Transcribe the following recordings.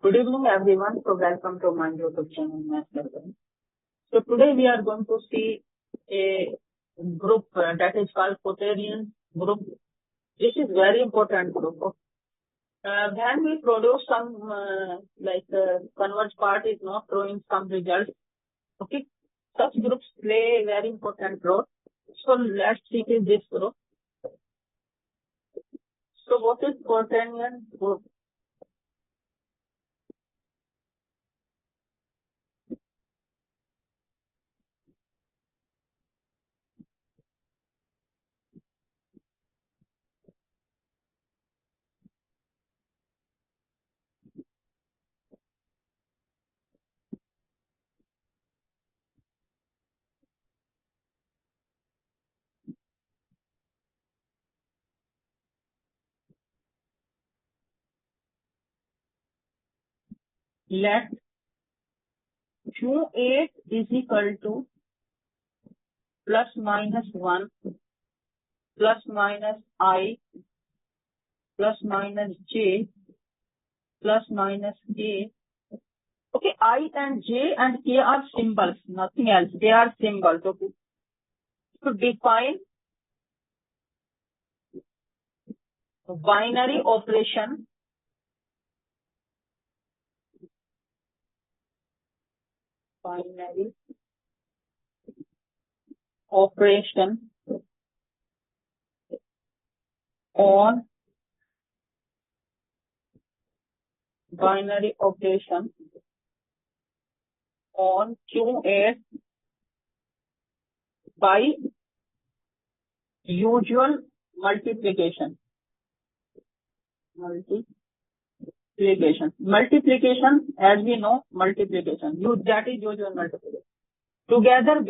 Good evening, everyone. So welcome to my YouTube channel, Math Lesson. So today we are going to see a group that is called Quaternion Group. This is very important group. When we produce some converge part is not showing some results. Okay, such groups play a very important role. So let's see this group. So what is Quaternion Group? Let Q8 is equal to plus minus 1 plus minus I plus minus j plus minus k. Okay, I and j and k are symbols, nothing else. They are symbols. Okay. To define binary operation on binary operation on Q8 by usual multiplication. Multiplication, as we know, multiplication. That is usual multiplication. Together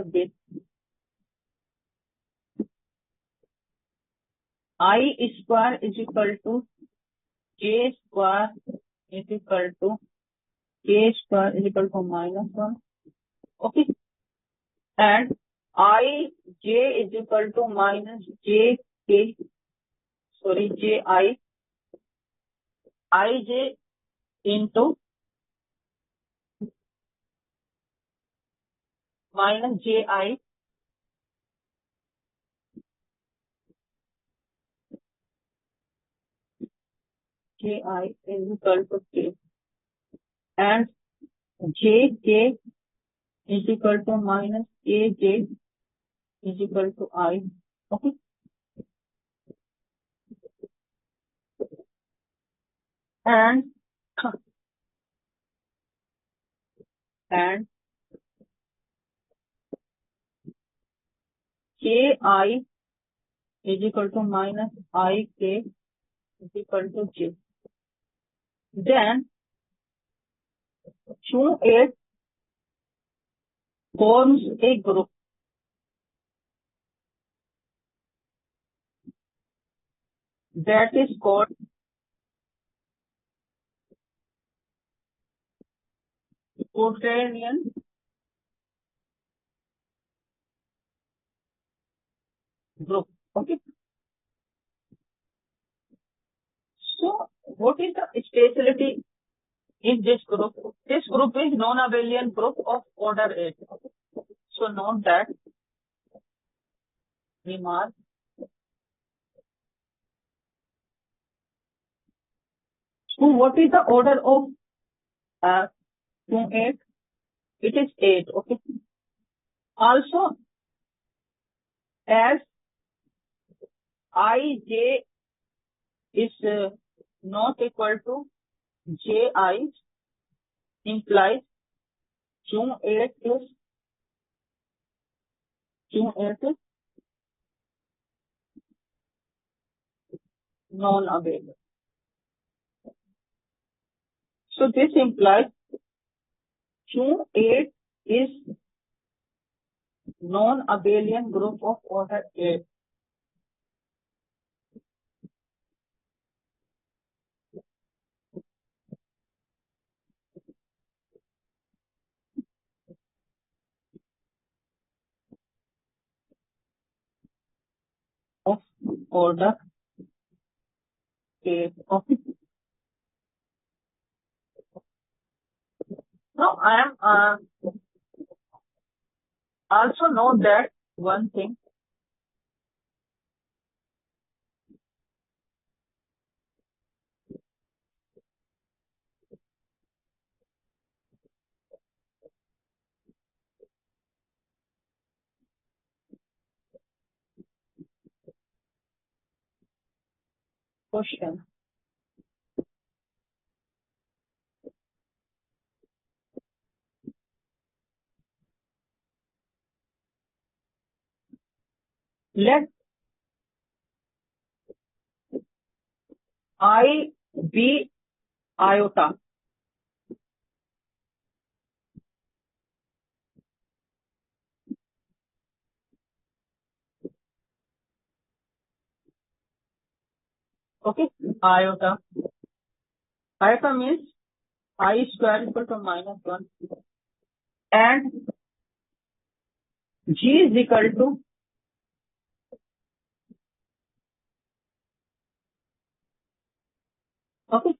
with I square is equal to J square is equal to K square is equal to minus 1. Okay. And I J is equal to minus J K. Sorry, J I J into minus J I is equal to K. And J K is equal to minus K J is equal to I. Okay. And K I is equal to minus I K is equal to J. Then Q8 forms a group that is called Quaternion Group. Okay. So what is the specialty in this group? This group is non-abelian group of order 8. So note that remark. So what is the order of 8? It is 8. Okay. Also, as Ij is not equal to Ji, implies Q8 is non-abelian. So this implies Q8 is non-abelian group of order 8. Of order 8. Okay. Now I am also know that one thing. Question. Let I be iota. Okay. Iota. Iota means I square equal to -1 and G is equal to okay.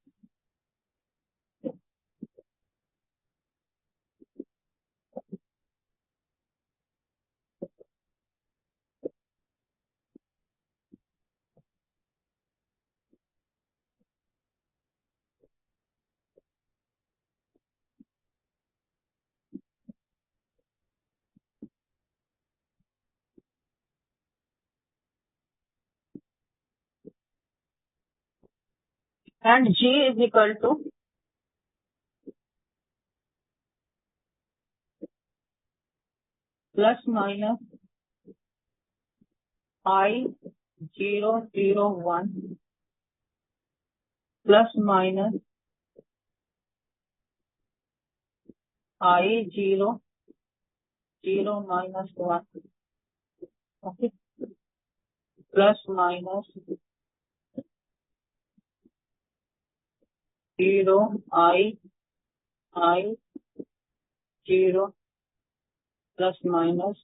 And G is equal to plus minus I 0 0 1 plus minus I 0 0 minus 1. Okay. Plus minus 0 I 0 plus minus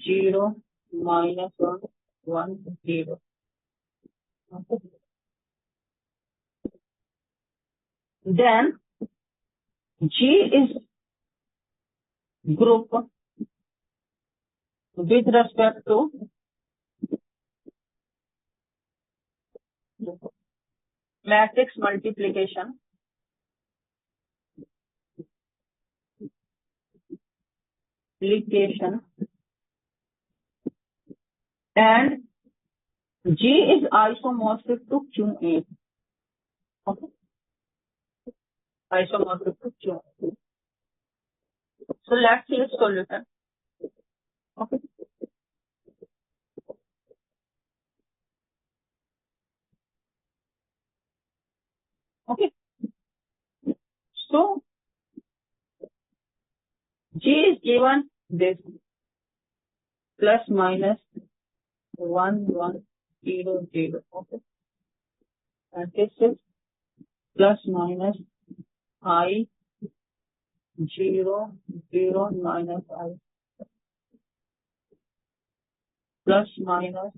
0 minus 1 1 0. Okay. Then G is group with respect to matrix multiplication, and G is isomorphic to Qa. Okay. Isomorphic to Qa. So let's see the solution. Okay. Okay. So G is given this plus minus 1 1 0 0. Okay. And this is plus minus I 0 0 minus I plus minus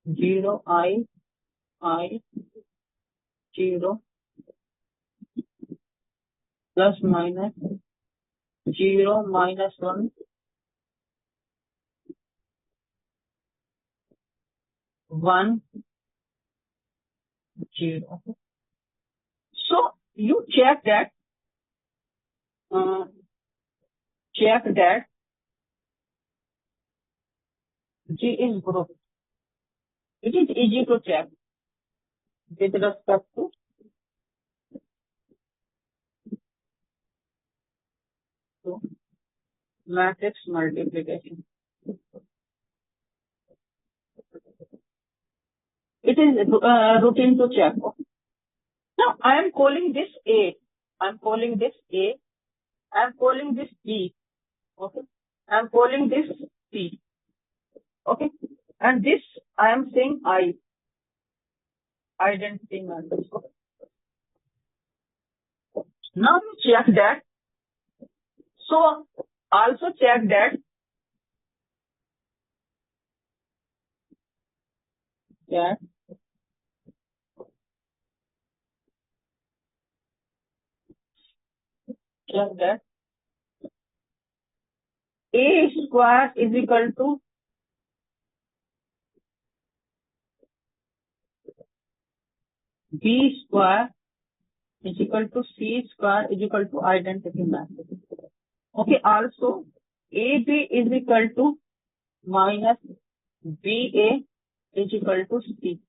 0 I 0 plus minus 0 minus 1 1 0. Okay. So you check that G is group. It is easy to check with respect to matrix multiplication. It is routine to check. Okay. Now I am calling this A. I am calling this A. I am calling this B. Okay. I am calling this C. Okay. And this I am saying I. Identity matrix. Okay. Now you check that. So also check that check that A square is equal to B square is equal to C square is equal to identity matrix. Okay, also AB is equal to minus BA is equal to C.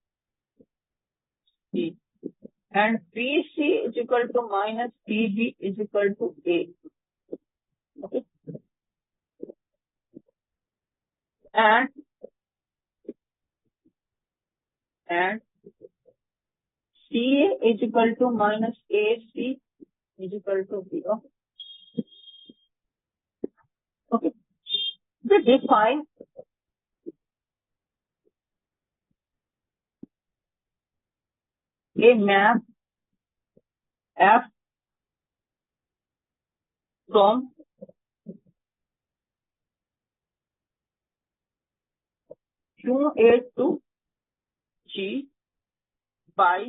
And BC is equal to minus BB is equal to A. Okay. And CA is equal to minus AC is equal to B. Okay. We define a map F from Q8 to G by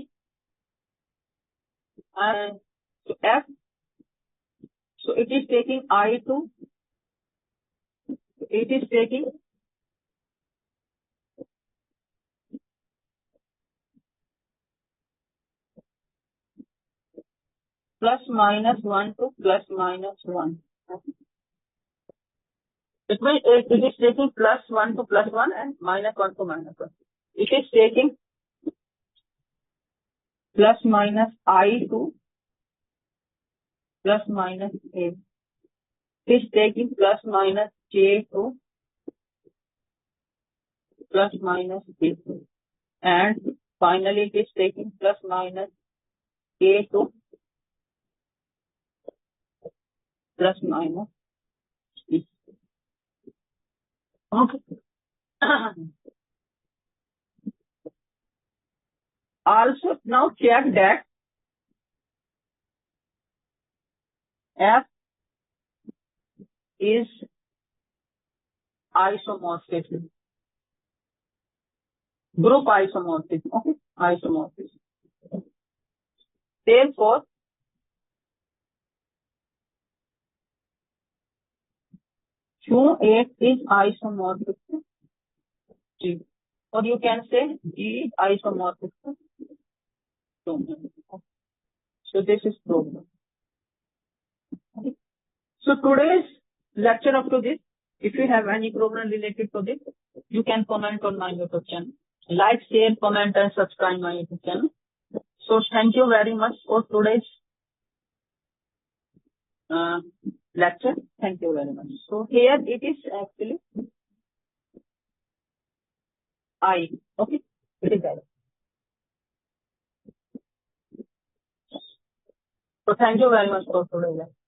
and F. So it is taking I to, it is taking plus minus 1 to plus minus 1. It means it is taking plus 1 to plus 1 and minus 1 to minus 1. It is taking plus minus I to plus minus A. It is taking plus minus J to plus minus B. And finally it is taking plus minus A to plus minus B. Okay. Also now check that F is isomorphism. Group isomorphism. Okay. Isomorphism. Therefore, Q8 is isomorphic to G. Or you can say G is isomorphic to domain. So this is problem. Okay. So today's lecture up to this. If you have any problem related to this, you can comment on my YouTube channel. Like, share, comment and subscribe my YouTube channel. So thank you very much for today's lecture. Thank you very much. So here it is actually I. Okay. It is I. So thank you very much for today's lecture.